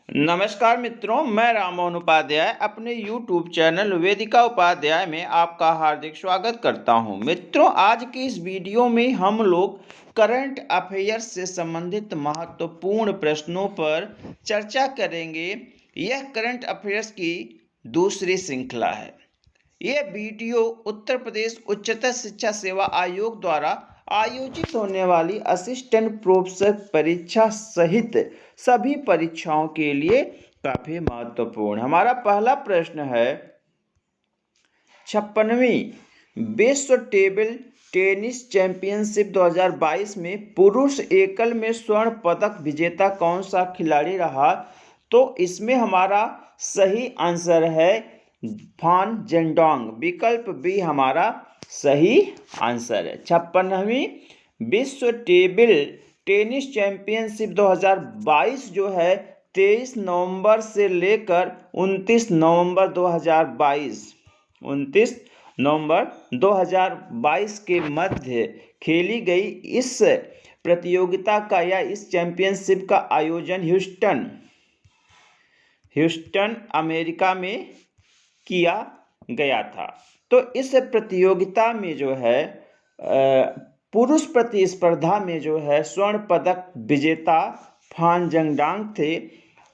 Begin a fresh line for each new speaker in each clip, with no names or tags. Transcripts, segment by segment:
नमस्कार मित्रों, मैं राममोहन उपाध्याय अपने YouTube चैनल वेदिका उपाध्याय में आपका हार्दिक स्वागत करता हूं। मित्रों, आज की इस वीडियो में हम लोग करंट अफेयर्स से संबंधित महत्वपूर्ण प्रश्नों पर चर्चा करेंगे। यह करंट अफेयर्स की दूसरी श्रृंखला है। यह वीडियो उत्तर प्रदेश उच्चतर शिक्षा सेवा आयोग द्वारा आयोजित होने वाली असिस्टेंट प्रोफेसर परीक्षा सहित सभी परीक्षाओं के लिए काफी महत्वपूर्ण। हमारा पहला प्रश्न है, 56वीं विश्व टेबल टेनिस चैंपियनशिप 2022 में पुरुष एकल में स्वर्ण पदक विजेता कौन सा खिलाड़ी रहा? तो इसमें हमारा सही आंसर है फान जेंडोंग। विकल्प बी हमारा सही आंसर है। 56वीं विश्व टेबल टेनिस चैंपियनशिप 2022 जो है 23 नवंबर से लेकर 29 नवंबर 2022 के मध्य खेली गई इस प्रतियोगिता का या इस चैंपियनशिप का आयोजन ह्यूस्टन अमेरिका में किया गया था। तो इस प्रतियोगिता में जो है पुरुष प्रतिस्पर्धा में जो है स्वर्ण पदक विजेता फान जेंडोंग थे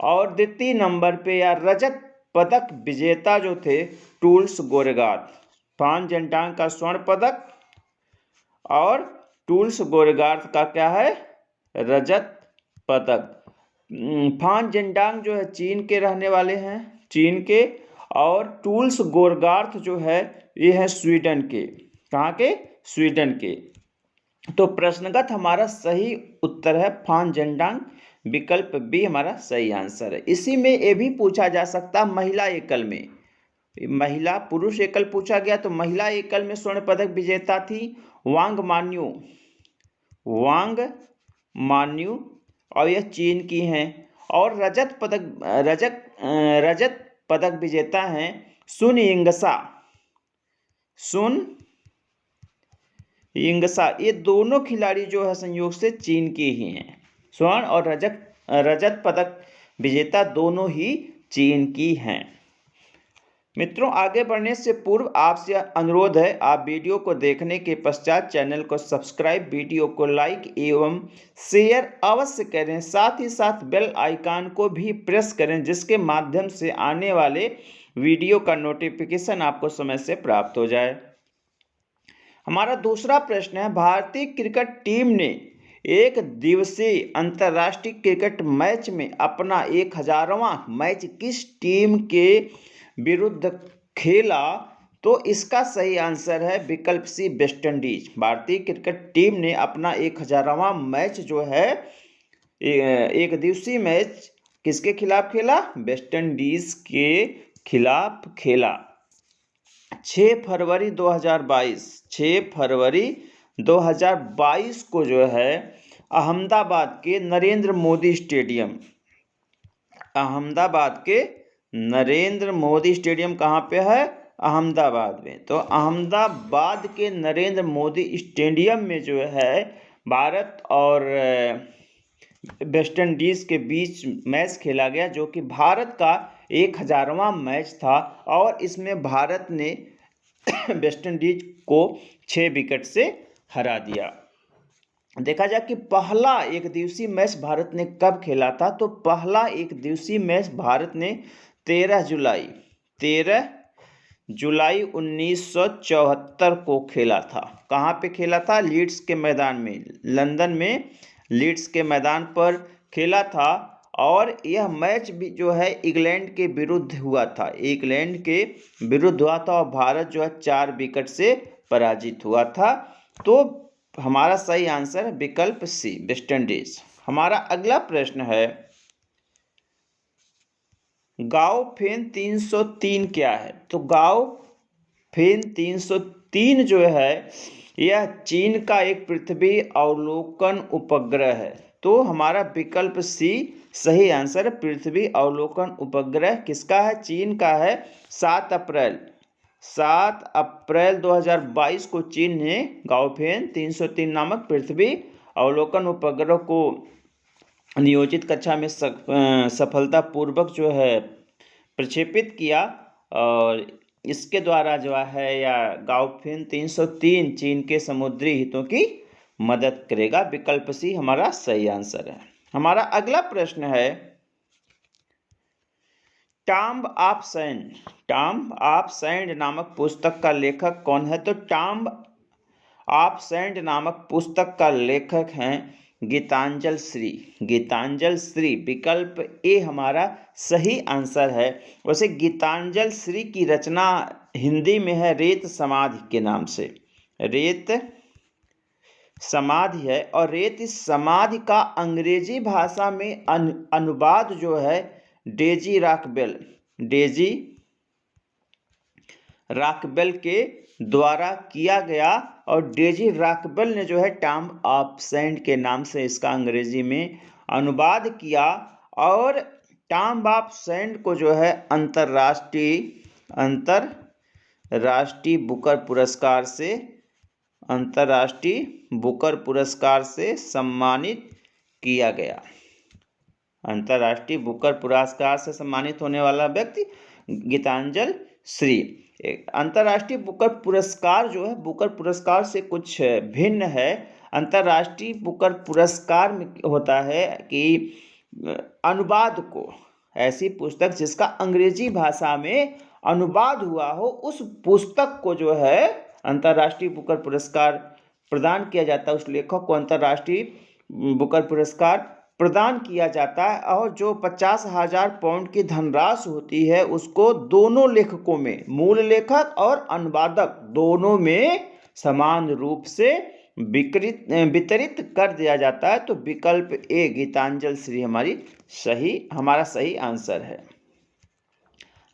और द्वितीय नंबर पे या रजत पदक विजेता जो थे टूल्स गोरेगात। फान जेंडोंग का स्वर्ण पदक और टूल्स गोरेगात का क्या है? रजत पदक। फान जेंडोंग जो है चीन के रहने वाले हैं, चीन के, और टूल्स गोरगार्थ जो है ये है स्वीडन के। कहाँ के? स्वीडन के। तो प्रश्नगत हमारा सही उत्तर है फान जेंडोंग। विकल्प बी हमारा सही आंसर है। इसी में ये भी पूछा जा सकता महिला एकल में, महिला पुरुष एकल पूछा गया तो महिला एकल में स्वर्ण पदक विजेता थी वांग मान्यू और यह चीन की हैं। और रजत पदक विजेता हैं सुन यिंगसा। ये दोनों खिलाड़ी जो है संयोग से चीन के ही हैं। स्वर्ण और रजत पदक विजेता दोनों ही चीन की हैं। मित्रों, आगे बढ़ने से पूर्व आपसे अनुरोध है, आप वीडियो को देखने के पश्चात चैनल को सब्सक्राइब, वीडियो को लाइक एवं शेयर अवश्य करें। साथ ही साथ बेल आइकन को भी प्रेस करें जिसके माध्यम से आने वाले वीडियो का नोटिफिकेशन आपको समय से प्राप्त हो जाए। हमारा दूसरा प्रश्न है, भारतीय क्रिकेट टीम ने एक दिवसीय अंतर्राष्ट्रीय क्रिकेट मैच में अपना 1000वां मैच किस टीम के विरुद्ध खेला? तो इसका सही आंसर है विकल्प सी वेस्ट इंडीज। भारतीय क्रिकेट टीम ने अपना 1000वां मैच जो है एक दिवसीय मैच किसके खिलाफ खेला? वेस्ट इंडीज के खिलाफ खेला। 6 फरवरी 2022 को जो है अहमदाबाद के नरेंद्र मोदी स्टेडियम कहाँ पे है? अहमदाबाद में। तो अहमदाबाद के नरेंद्र मोदी स्टेडियम में जो है भारत और वेस्ट इंडीज के बीच मैच खेला गया जो कि भारत का 1000वां मैच था और इसमें भारत ने वेस्ट इंडीज को 6 विकेट से हरा दिया। देखा जाए कि पहला एक दिवसीय मैच भारत ने कब खेला था? तो पहला एक दिवसीय मैच भारत ने 13 जुलाई 1974 को खेला था। कहाँ पे खेला था? लीड्स के मैदान में, लंदन में लीड्स के मैदान पर खेला था। और यह मैच भी जो है इंग्लैंड के विरुद्ध हुआ था, और भारत जो है 4 विकेट से पराजित हुआ था। तो हमारा सही आंसर है विकल्प सी वेस्ट इंडीज। हमारा अगला प्रश्न है, गाओफेन 303 क्या है? तो गाओफेन 303 जो है यह चीन का एक पृथ्वी अवलोकन उपग्रह है। तो हमारा विकल्प सी सही आंसर है। पृथ्वी अवलोकन उपग्रह किसका है? चीन का है। 7 अप्रैल 2022 को चीन ने गाओफेन 303 नामक पृथ्वी अवलोकन उपग्रह को नियोजित कक्षा में सफलतापूर्वक जो है प्रक्षेपित किया और इसके द्वारा जो है या गाओफिन 303 चीन के समुद्री हितों की मदद करेगा। विकल्प सी हमारा सही आंसर है। हमारा अगला प्रश्न है, टॉम ऑफ सैंड नामक पुस्तक का लेखक कौन है? तो टॉम ऑफ सैंड नामक पुस्तक का लेखक हैं गीतांजलि श्री। विकल्प ए हमारा सही आंसर है। वैसे गीतांजलि श्री की रचना हिंदी में है रेत समाधि के नाम से। रेत समाधि है और रेत इस समाधि का अंग्रेजी भाषा में अनुवाद जो है डेजी रॉकवेल के द्वारा किया गया और डेजी रॉकवेल ने जो है टॉम ऑफ सैंड के नाम से इसका अंग्रेजी में अनुवाद किया और टॉम ऑफ सैंड को जो है अंतरराष्ट्रीय बुकर पुरस्कार से सम्मानित किया गया। अंतर्राष्ट्रीय बुकर पुरस्कार से सम्मानित होने वाला व्यक्ति गीतांजलि श्री। अंतर्राष्ट्रीय बुकर पुरस्कार जो है बुकर पुरस्कार से कुछ भिन्न है। अंतर्राष्ट्रीय बुकर पुरस्कार में होता है कि अनुवाद को, ऐसी पुस्तक जिसका अंग्रेजी भाषा में अनुवाद हुआ हो, उस पुस्तक को जो है अंतर्राष्ट्रीय बुकर पुरस्कार प्रदान किया जाता है। उस लेखक को अंतर्राष्ट्रीय बुकर पुरस्कार प्रदान किया जाता है और जो 50,000 पाउंड की धनराशि होती है उसको दोनों लेखकों में, मूल लेखक और अनुवादक दोनों में समान रूप से वितरित कर दिया जाता है। तो विकल्प ए गीतांजलि श्री हमारा सही आंसर है।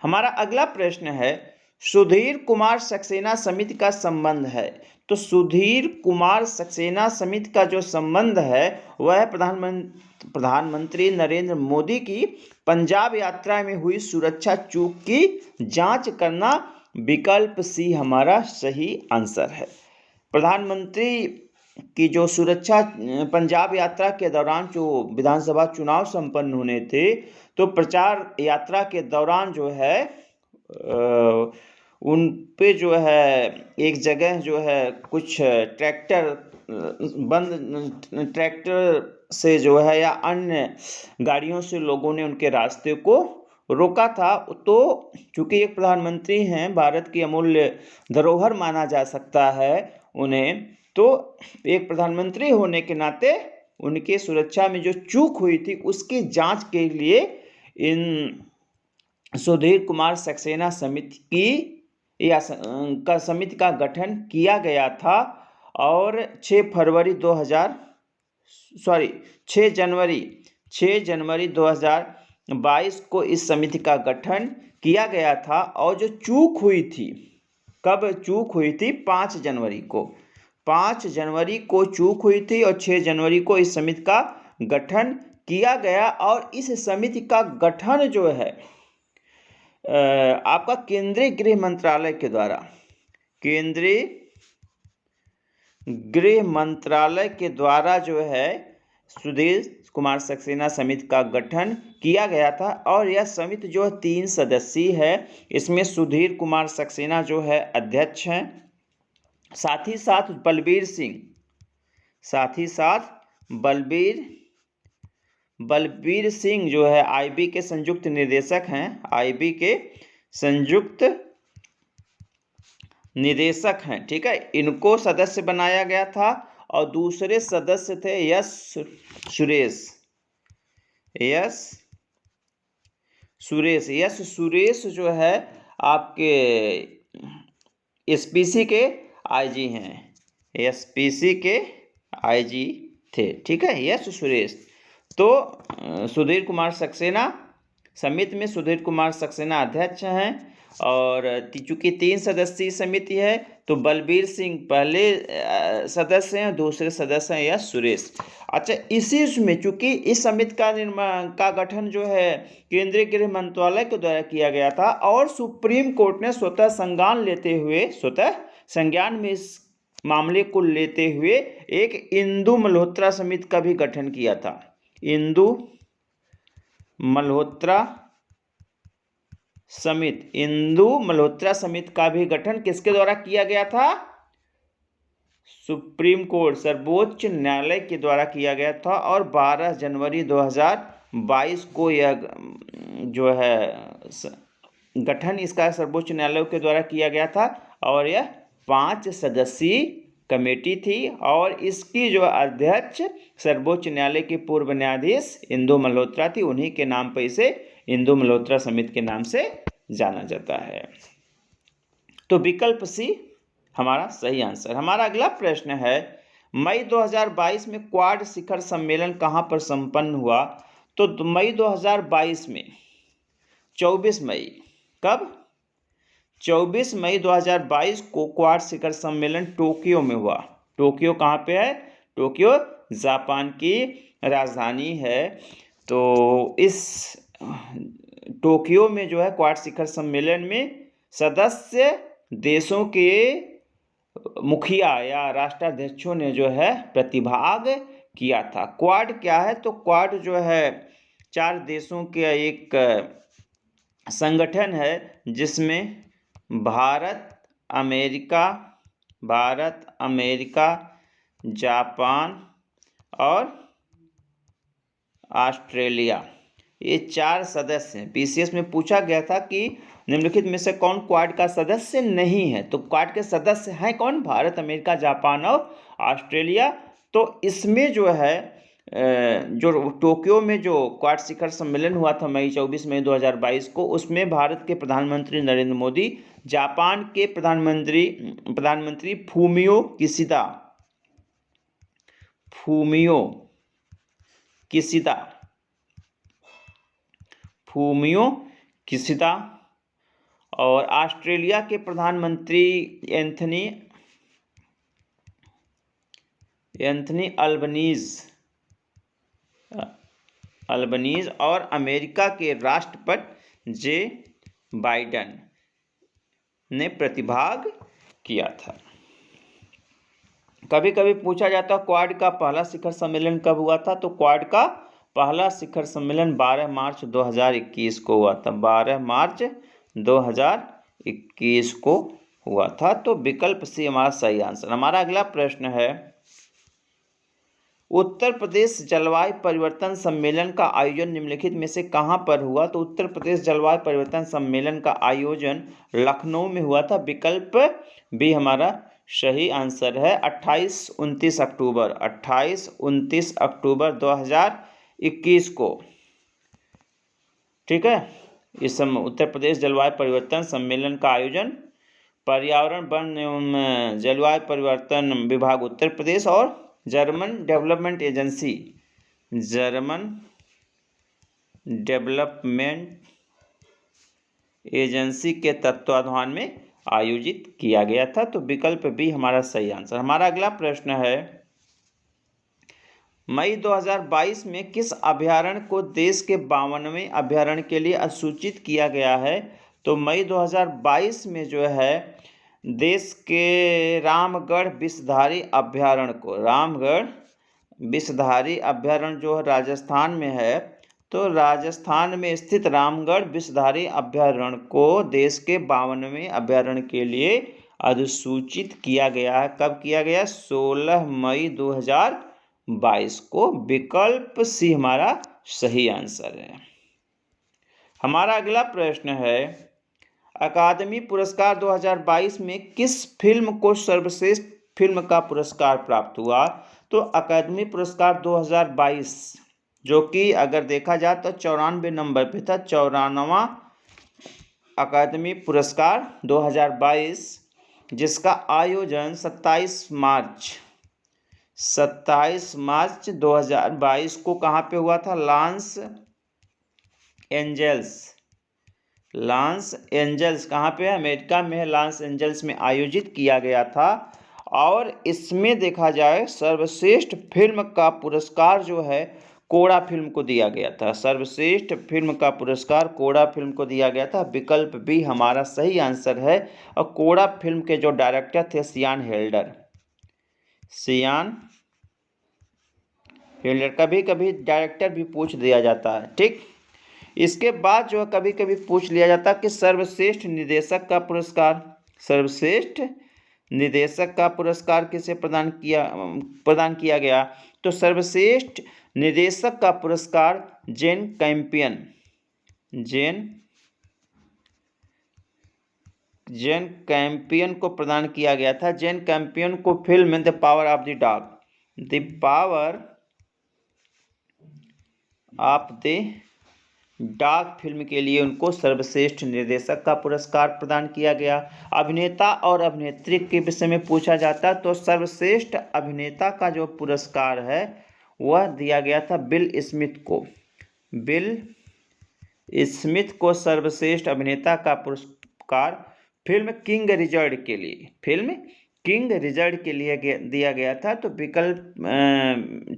हमारा अगला प्रश्न है, सुधीर कुमार सक्सेना समिति का संबंध है। तो सुधीर कुमार सक्सेना समिति का जो संबंध है वह प्रधानमंत्री नरेंद्र मोदी की पंजाब यात्रा में हुई सुरक्षा चूक की जांच करना। विकल्प सी हमारा सही आंसर है। प्रधानमंत्री की जो सुरक्षा पंजाब यात्रा के दौरान जो विधानसभा चुनाव संपन्न होने थे, तो प्रचार यात्रा के दौरान जो है उन पे जो है एक जगह जो है कुछ ट्रैक्टर से जो है या अन्य गाड़ियों से लोगों ने उनके रास्ते को रोका था। तो चूंकि एक प्रधानमंत्री हैं, भारत की अमूल्य धरोहर माना जा सकता है उन्हें, तो एक प्रधानमंत्री होने के नाते उनके सुरक्षा में जो चूक हुई थी उसकी जांच के लिए इन सुधीर कुमार सक्सेना समिति का गठन किया गया था और 6 जनवरी 2022 को इस समिति का गठन किया गया था। और जो चूक हुई थी, कब चूक हुई थी? 5 जनवरी को चूक हुई थी और 6 जनवरी को इस समिति का गठन किया गया। और इस समिति का गठन जो है आपका केंद्रीय गृह मंत्रालय के द्वारा जो है सुधीर कुमार सक्सेना समिति का गठन किया गया था। और यह समिति जो 3 सदस्यीय है। इसमें सुधीर कुमार सक्सेना जो है अध्यक्ष हैं। साथ ही साथ बलबीर सिंह जो है आईबी के संयुक्त निदेशक हैं। ठीक है, इनको सदस्य बनाया गया था। और दूसरे सदस्य थे यस सुरेश जो है आपके एसपीसी के आईजी हैं, एसपीसी के आईजी थे। ठीक है, यस सुरेश। तो सुधीर कुमार सक्सेना समिति में सुधीर कुमार सक्सेना अध्यक्ष हैं और चूंकि 3 सदस्यीय समिति है तो बलबीर सिंह पहले सदस्य हैं, दूसरे सदस्य हैं यस सुरेश। अच्छा, इसी में चूंकि इस समिति का गठन जो है केंद्रीय गृह मंत्रालय के द्वारा किया गया था और सुप्रीम कोर्ट ने स्वतः संज्ञान में इस मामले को लेते हुए एक इंदु मल्होत्रा समिति का भी गठन किया था। इंदु मल्होत्रा समिति का भी गठन किसके द्वारा किया गया था? सुप्रीम कोर्ट, सर्वोच्च न्यायालय के द्वारा किया गया था। और 12 जनवरी 2022 को यह जो है गठन इसका सर्वोच्च न्यायालय के द्वारा किया गया था। और यह 5 सदस्यीय कमेटी थी और इसकी जो अध्यक्ष सर्वोच्च न्यायालय की पूर्व न्यायाधीश इंदु मल्होत्रा थी। उन्हीं के नाम पर इसे इंदु मल्होत्रा समिति के नाम से जाना जाता है। तो विकल्प सी हमारा सही आंसर। हमारा अगला प्रश्न है, मई 2022 में क्वाड शिखर सम्मेलन कहां पर संपन्न हुआ? तो मई 2022 में 24 मई, कब? 24 मई 2022 को क्वाड शिखर सम्मेलन टोक्यो में हुआ। टोक्यो कहाँ पे है? टोक्यो जापान की राजधानी है। तो इस टोक्यो में जो है क्वाड शिखर सम्मेलन में सदस्य देशों के मुखिया या राष्ट्राध्यक्षों ने जो है प्रतिभाग किया था। क्वाड क्या है? तो क्वाड जो है 4 देशों के एक संगठन है जिसमें भारत, अमेरिका, जापान और ऑस्ट्रेलिया, ये 4 सदस्य हैं। पीसीएस में पूछा गया था कि निम्नलिखित में से कौन क्वाड का सदस्य नहीं है? तो क्वाड के सदस्य हैं कौन? भारत, अमेरिका, जापान और ऑस्ट्रेलिया। तो इसमें जो है जो टोक्यो में जो क्वाड शिखर सम्मेलन हुआ था 24 मई 2022 को, उसमें भारत के प्रधानमंत्री नरेंद्र मोदी, जापान के प्रधानमंत्री फूमियो किशिदा और ऑस्ट्रेलिया के प्रधानमंत्री एंथनी अल्बनीज और अमेरिका के राष्ट्रपति जे बाइडेन ने प्रतिभाग किया था। कभी कभी पूछा जाता क्वाड का पहला शिखर सम्मेलन कब हुआ था? तो क्वाड का पहला शिखर सम्मेलन 12 मार्च 2021 को हुआ था। 12 मार्च 2021 को हुआ था। तो विकल्प सी हमारा सही आंसर। हमारा अगला प्रश्न है, उत्तर प्रदेश जलवायु परिवर्तन सम्मेलन का आयोजन निम्नलिखित में से कहां पर हुआ? तो उत्तर प्रदेश जलवायु परिवर्तन सम्मेलन का आयोजन लखनऊ में हुआ था। विकल्प बी हमारा सही आंसर है। 28-29 अक्टूबर 2021 को, ठीक है। इस उत्तर प्रदेश जलवायु परिवर्तन सम्मेलन का आयोजन पर्यावरण, वन एवं जलवायु परिवर्तन विभाग उत्तर प्रदेश और जर्मन डेवलपमेंट एजेंसी के तत्वाधान में आयोजित किया गया था। तो विकल्प बी हमारा सही आंसर। हमारा अगला प्रश्न है, मई 2022 में किस अभयारण्य को देश के 52वें अभयारण्य के लिए अधिसूचित किया गया है? तो मई 2022 में जो है देश के रामगढ़ विषधारी अभयारण्य जो है राजस्थान में है, तो राजस्थान में स्थित रामगढ़ विषधारी अभयारण्य को देश के 52वें अभयारण्य के लिए अधिसूचित किया गया है। कब किया गया? 16 मई 2022 को। विकल्प सी हमारा सही आंसर है। हमारा अगला प्रश्न है, अकादमी पुरस्कार 2022 में किस फिल्म को सर्वश्रेष्ठ फिल्म का पुरस्कार प्राप्त हुआ? तो अकादमी पुरस्कार 2022 जो कि अगर देखा जाए तो 94 नंबर पे था, 94वां अकादमी पुरस्कार 2022, जिसका आयोजन 27 मार्च 2022 को कहाँ पे हुआ था? लॉस एंजल्स कहाँ पे है? अमेरिका में है, लॉस एंजल्स में आयोजित किया गया था। और इसमें देखा जाए सर्वश्रेष्ठ फिल्म का पुरस्कार जो है कोड़ा फिल्म को दिया गया था। सर्वश्रेष्ठ फिल्म का पुरस्कार कोड़ा फिल्म को दिया गया था। विकल्प बी हमारा सही आंसर है। और कोड़ा फिल्म के जो डायरेक्टर थे सियान फेलियर कभी कभी डायरेक्टर भी पूछ दिया जाता है, ठीक। इसके बाद जो है कभी कभी पूछ लिया जाता है कि सर्वश्रेष्ठ निर्देशक का पुरस्कार, सर्वश्रेष्ठ निर्देशक का पुरस्कार किसे प्रदान किया गया? तो सर्वश्रेष्ठ निर्देशक का पुरस्कार जेन कैंपियन को प्रदान किया गया था। जेन कैंपियन को film the power of the dog film के लिए उनको सर्वश्रेष्ठ निर्देशक का पुरस्कार प्रदान किया गया। अभिनेता और अभिनेत्री के विषय में पूछा जाता तो सर्वश्रेष्ठ अभिनेता का जो पुरस्कार है वह दिया गया था बिल स्मिथ को सर्वश्रेष्ठ अभिनेता का पुरस्कार फिल्म किंग रिचर्ड के लिए दिया गया था। तो विकल्प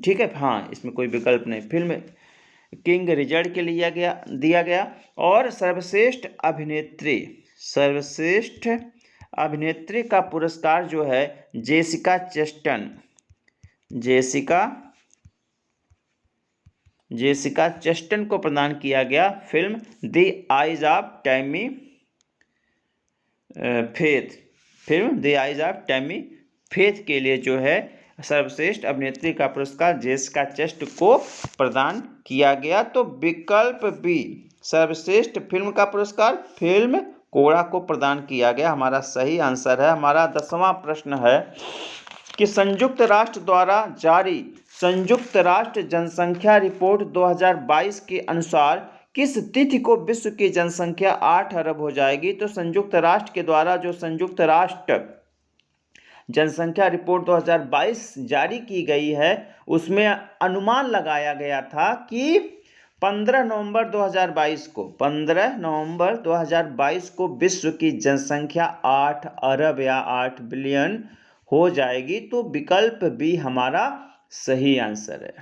ठीक है, हाँ इसमें कोई विकल्प नहीं, फिल्म किंग रिचर्ड के लिए दिया गया। और सर्वश्रेष्ठ अभिनेत्री का पुरस्कार जो है जेसिका चेस्टन को प्रदान किया गया film the eyes of Tammy faith के लिए जो है सर्वश्रेष्ठ अभिनेत्री का पुरस्कार जेसिका चेस्टन को प्रदान किया गया। तो विकल्प बी सर्वश्रेष्ठ फिल्म का पुरस्कार फिल्म कोड़ा को प्रदान किया गया हमारा सही आंसर है। हमारा 10वां प्रश्न है कि संयुक्त राष्ट्र द्वारा जारी संयुक्त राष्ट्र जनसंख्या रिपोर्ट 2022 के अनुसार किस तिथि को विश्व की जनसंख्या 8 अरब हो जाएगी? तो संयुक्त राष्ट्र के द्वारा जो संयुक्त राष्ट्र जनसंख्या रिपोर्ट 2022 जारी की गई है उसमें अनुमान लगाया गया था कि 15 नवंबर 2022 को विश्व की जनसंख्या 8 अरब या 8 बिलियन हो जाएगी। तो विकल्प बी हमारा सही आंसर है,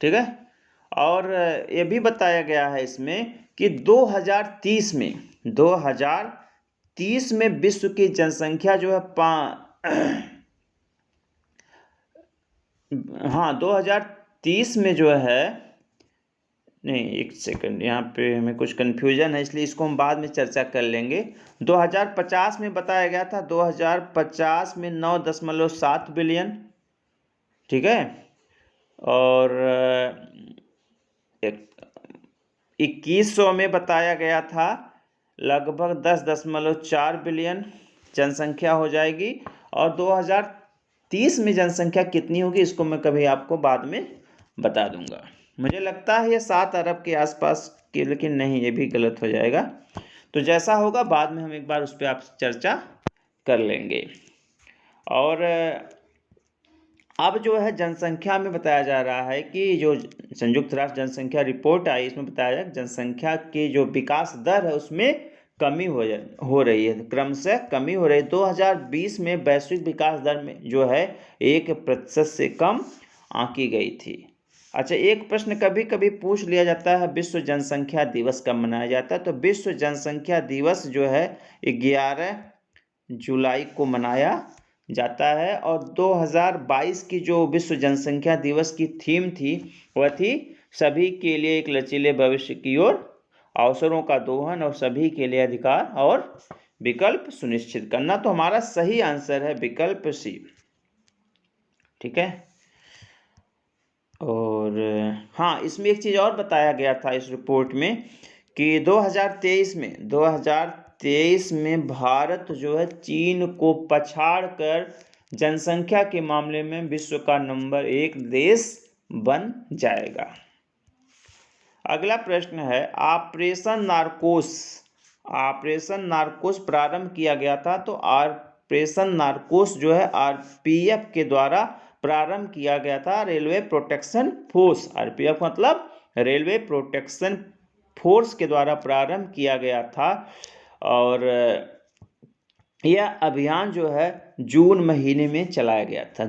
ठीक है। और ये भी बताया गया है इसमें कि 2030 में विश्व की जनसंख्या जो है 2030 में जो है, नहीं एक सेकंड, यहाँ पे हमें कुछ कन्फ्यूजन है इसलिए इसको हम बाद में चर्चा कर लेंगे। 2050 में बताया गया था 2050 में 9.7 बिलियन, ठीक है। और 2100 में बताया गया था लगभग 10.4 बिलियन जनसंख्या हो जाएगी। और 2030 में जनसंख्या कितनी होगी इसको मैं कभी आपको बाद में बता दूंगा। मुझे लगता है ये 7 अरब के आसपास की, लेकिन नहीं ये भी गलत हो जाएगा। तो जैसा होगा बाद में हम एक बार उस पर आप चर्चा कर लेंगे। और अब जो है जनसंख्या में बताया जा रहा है कि जो संयुक्त राष्ट्र जनसंख्या रिपोर्ट आई इसमें बताया जाए जनसंख्या की जो विकास दर है उसमें कमी हो रही है, क्रमशः कमी हो रही है। 2020 में वैश्विक विकास दर में जो है 1% से कम आंकी गई थी। अच्छा, एक प्रश्न कभी कभी पूछ लिया जाता है विश्व जनसंख्या दिवस कब मनाया जाता है? तो विश्व जनसंख्या दिवस जो है 11 जुलाई को मनाया जाता है। और 2022 की जो विश्व जनसंख्या दिवस की थीम थी वह थी सभी के लिए एक लचीले भविष्य की ओर, अवसरों का दोहन और सभी के लिए अधिकार और विकल्प सुनिश्चित करना। तो हमारा सही आंसर है विकल्प सी, ठीक है। और हाँ, इसमें एक चीज़ और बताया गया था इस रिपोर्ट में कि 2023 में भारत जो है चीन को पछाड़कर जनसंख्या के मामले में विश्व का नंबर 1 देश बन जाएगा। अगला प्रश्न है ऑपरेशन नारकोस प्रारंभ किया गया था। तो ऑपरेशन नारकोस जो है आरपीएफ के द्वारा प्रारंभ किया गया था, रेलवे प्रोटेक्शन फोर्स, आरपीएफ मतलब रेलवे प्रोटेक्शन फोर्स के द्वारा प्रारंभ किया गया था। और यह अभियान जो है जून महीने में चलाया गया था,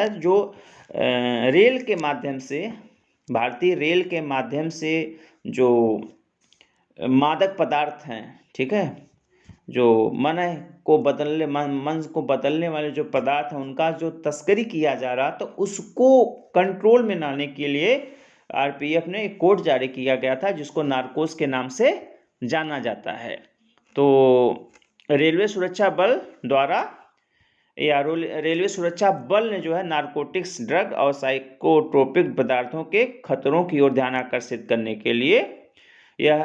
जो रेल के माध्यम से, भारतीय रेल के माध्यम से जो मादक पदार्थ हैं, ठीक है, जो मन को बदलने वाले जो पदार्थ हैं उनका जो तस्करी किया जा रहा, तो उसको कंट्रोल में लाने के लिए आरपीएफ ने एक कोड जारी किया गया था जिसको नार्कोस के नाम से जाना जाता है। तो रेलवे सुरक्षा बल द्वारा या रेलवे सुरक्षा बल ने जो है नारकोटिक्स, ड्रग और साइकोट्रोपिक पदार्थों के खतरों की ओर ध्यान आकर्षित करने के लिए यह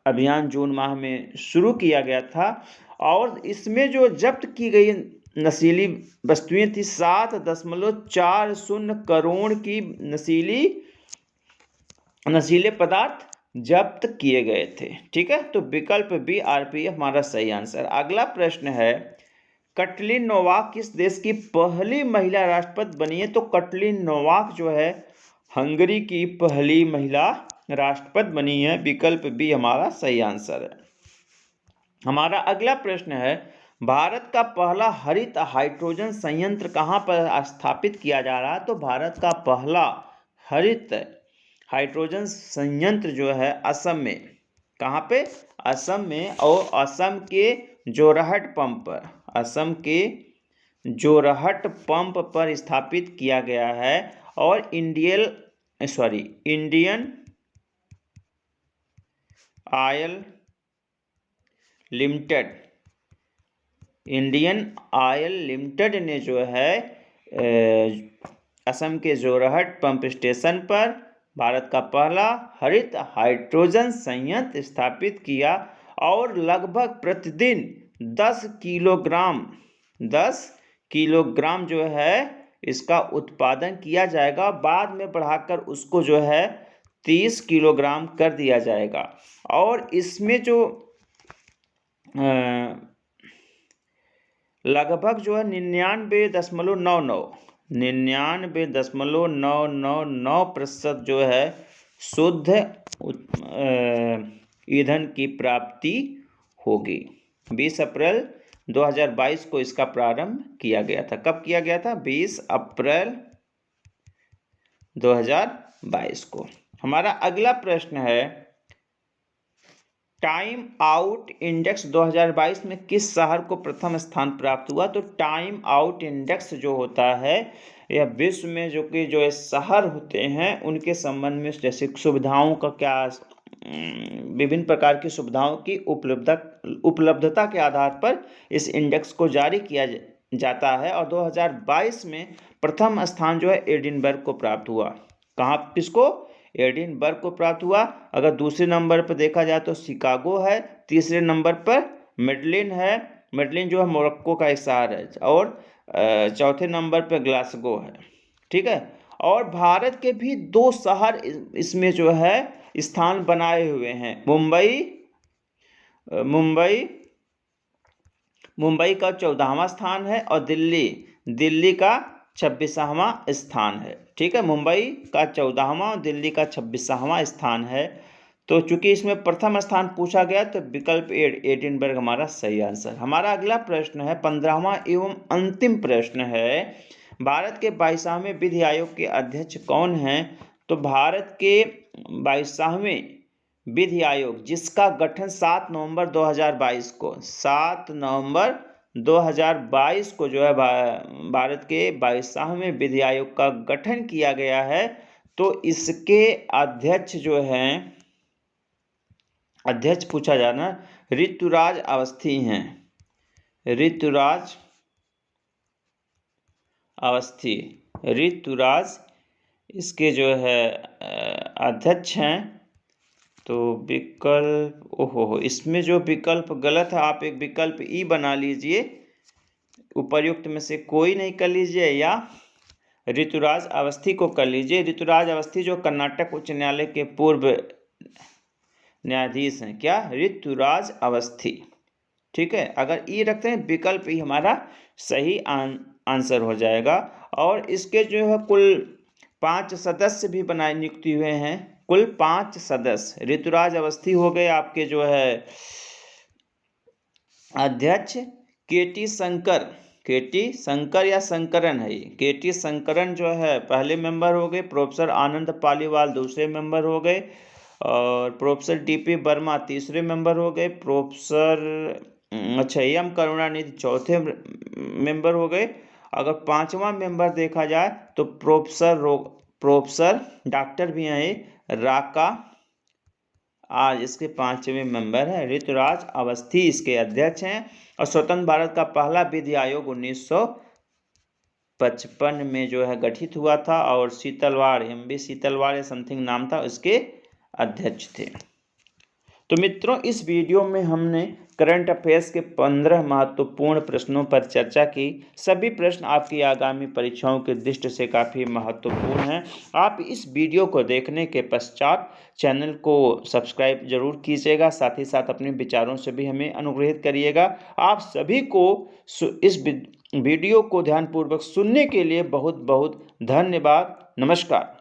अभियान जून माह में शुरू किया गया था। और इसमें जो जब्त की गई नशीली वस्तुएं थी 7.40 करोड़ की नशीले पदार्थ जब्त किए गए थे। ठीक है, तो विकल्प बी आरपीएफ हमारा सही आंसर। अगला प्रश्न है, कटलिन नोवाक किस देश की पहली महिला राष्ट्रपति बनी है? तो कटलिन नोवाक जो है हंगरी की पहली महिला राष्ट्रपति बनी है। विकल्प बी हमारा सही आंसर है। हमारा अगला प्रश्न है, भारत का पहला हरित हाइड्रोजन संयंत्र कहाँ पर स्थापित किया जा रहा है? तो भारत का पहला हरित हाइड्रोजन संयंत्र जो है असम में। कहाँ पे? असम में। और असम के जोरहट पंप पर स्थापित किया गया है। और इंडियन ऑयल लिमिटेड ने जो है असम के जोरहट पंप स्टेशन पर भारत का पहला हरित हाइड्रोजन संयंत्र स्थापित किया। और लगभग प्रतिदिन 10 किलोग्राम जो है इसका उत्पादन किया जाएगा। बाद में बढ़ाकर उसको जो है 30 किलोग्राम कर दिया जाएगा। और इसमें जो लगभग जो है 99.999% जो है शुद्ध ईंधन की प्राप्ति होगी। 20 अप्रैल 2022 को इसका प्रारंभ किया गया था। कब किया गया था? 20 अप्रैल 2022 को। हमारा अगला प्रश्न है, टाइम आउट इंडेक्स 2022 में किस शहर को प्रथम स्थान प्राप्त हुआ? तो टाइम आउट इंडेक्स जो होता है यह विश्व में जो शहर होते हैं उनके संबंध में, जैसे सुविधाओं का क्या, विभिन्न प्रकार की सुविधाओं की उपलब्धता के आधार पर इस इंडेक्स को जारी किया जाता है। और 2022 में प्रथम स्थान जो है एडिनबर्ग को प्राप्त हुआ। किसको? एडिनबर्ग को प्राप्त हुआ। अगर दूसरे नंबर पर देखा जाए तो शिकागो है। तीसरे नंबर पर मेडलिन है। मेडलिन जो है मोरक्को का एक शहर है। और चौथे नंबर पर ग्लासगो है। ठीक है, और भारत के भी 2 शहर इसमें जो है स्थान बनाए हुए हैं। मुंबई का 14वां स्थान है और दिल्ली का 26वां स्थान है। ठीक है, मुंबई का 14वां और दिल्ली का 26वां स्थान है। तो चूंकि इसमें प्रथम स्थान पूछा गया तो विकल्प एडिनबर्ग हमारा सही आंसर। हमारा अगला प्रश्न है 15वां एवं अंतिम प्रश्न है, भारत के 22वें विधि आयोग के अध्यक्ष कौन हैं? तो भारत के 22वें विधि आयोग जिसका गठन 7 नवंबर 2022 को जो है भारत के 22वें विधि आयोग का गठन किया गया है। तो इसके अध्यक्ष जो हैं, अध्यक्ष पूछा जाना, ऋतुराज अवस्थी हैं। ऋतुराज इसके जो है अध्यक्ष हैं। तो विकल्प इसमें जो विकल्प गलत है, आप एक विकल्प ई बना लीजिए, उपर्युक्त में से कोई नहीं कर लीजिए या ऋतुराज अवस्थी को कर लीजिए। ऋतुराज अवस्थी जो कर्नाटक उच्च न्यायालय के पूर्व न्यायाधीश हैं। क्या? ऋतुराज अवस्थी। ठीक है, अगर ई रखते हैं विकल्प ई हमारा सही आंसर हो जाएगा। और इसके जो है कुल 5 सदस्य भी नियुक्ति हुए हैं। कुल 5 सदस्य। ऋतुराज अवस्थी हो गए आपके जो है अध्यक्ष। केटी शंकर या शंकरन है ये। केटी शंकरन जो है पहले मेंबर हो गए। प्रोफेसर आनंद पालीवाल दूसरे मेंबर हो गए। और प्रोफेसर डीपी वर्मा तीसरे मेंबर हो गए। प्रोफेसर अच्छा, एम करुणानिधि चौथे मेंबर हो गए। अगर पांचवा मेंबर देखा जाए तो प्रोफेसर डॉक्टर भी हैं राका, आज इसके पांचवें मेंबर है। ऋतुराज अवस्थी इसके अध्यक्ष हैं। और स्वतंत्र भारत का पहला विधि आयोग 1955 में जो है गठित हुआ था, और शीतलवाड़, MB शीतलवाड़ या समथिंग नाम था, इसके अध्यक्ष थे। तो मित्रों, इस वीडियो में हमने करंट अफेयर्स के 15 महत्वपूर्ण प्रश्नों पर चर्चा की। सभी प्रश्न आपकी आगामी परीक्षाओं की दृष्टि से काफ़ी महत्वपूर्ण हैं। आप इस वीडियो को देखने के पश्चात चैनल को सब्सक्राइब जरूर कीजिएगा, साथ ही साथ अपने विचारों से भी हमें अनुग्रहित करिएगा। आप सभी को इस वीडियो को ध्यानपूर्वक सुनने के लिए बहुत बहुत धन्यवाद। नमस्कार।